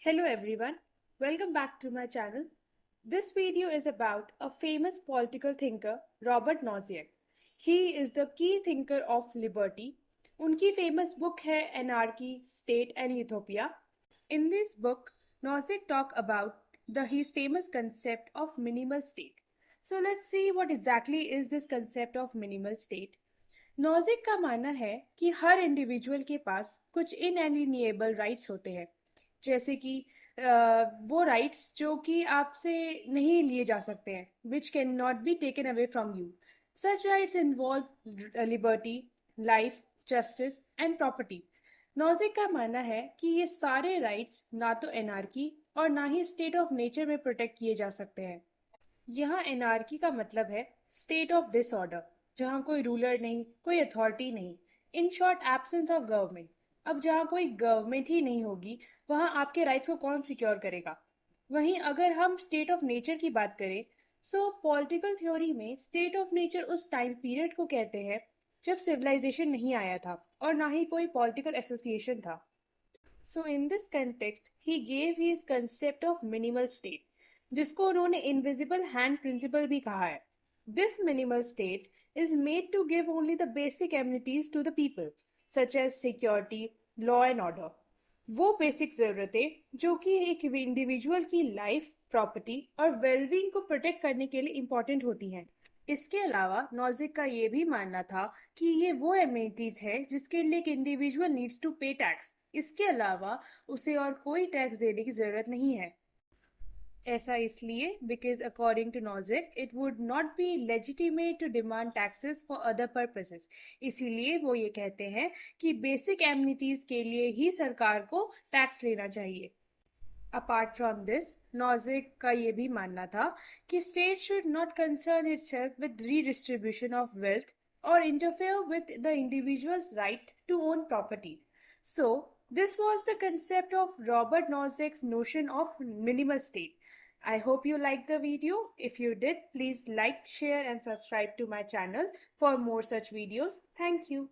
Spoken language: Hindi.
Hello everyone, welcome back to my channel. This video is about a famous political thinker, Robert Nozick. He is the key thinker of liberty. उनकी famous book है Anarchy, State and Utopia. In this book, Nozick talk about his famous concept of minimal state. So let's see what exactly is this concept of minimal state. Nozick का मानना है कि हर इंडिविजुअल के पास कुछ इनएलिनिएबल राइट्स होते हैं, जैसे कि वो राइट्स जो कि आपसे नहीं लिए जा सकते हैं, which can not be taken away from you. Such rights involve liberty, life, justice and property. Nozick का मानना है कि ये सारे राइट्स ना तो एनार्की और ना ही स्टेट ऑफ नेचर में प्रोटेक्ट किए जा सकते हैं. यहाँ एनार्की का मतलब है स्टेट ऑफ डिसऑर्डर, जहाँ कोई रूलर नहीं, कोई अथॉरिटी नहीं, in short absence of government. अब जहाँ कोई गवर्नमेंट ही नहीं होगी, वहाँ आपके राइट्स को कौन सिक्योर करेगा. वहीं अगर हम स्टेट ऑफ नेचर की बात करें, सो पॉलिटिकल थ्योरी में स्टेट ऑफ नेचर उस टाइम पीरियड को कहते हैं जब सिविलाइजेशन नहीं आया था और ना ही कोई पॉलिटिकल एसोसिएशन था. So in this context he gave his concept of minimal state, जिसको उन्होंने इनविजिबल हैंड प्रिंसिपल भी कहा है. This minimal state is made to give only the basic amenities to the people, such as security, law and order. वो बेसिक ज़रूरतें जो कि एक इंडिविजुअल की लाइफ, प्रॉपर्टी और वेलबींग को प्रोटेक्ट करने के लिए इम्पोर्टेंट होती हैं. इसके अलावा नॉजिक का ये भी मानना था कि ये वो एमिनिटीज है जिसके लिए एक इंडिविजुअल नीड्स टू पे टैक्स. इसके अलावा उसे और कोई टैक्स देने की ज़रूरत नहीं है. ऐसा इसलिए because according to logic it would not be legitimate to demand taxes for other purposes. इसीलिए वो ये कहते हैं कि बेसिक एमिनिटीज के लिए ही सरकार को टैक्स लेना चाहिए. अपार्ट फ्रॉम दिस, नॉजिक का ये भी मानना था कि state should not concern itself with redistribution of wealth और interfere with the individual's right to own property. So, this was the concept of Robert Nozick's notion of minimal state. I hope you liked the video. If you did, please like, share and subscribe to my channel for more such videos. Thank you.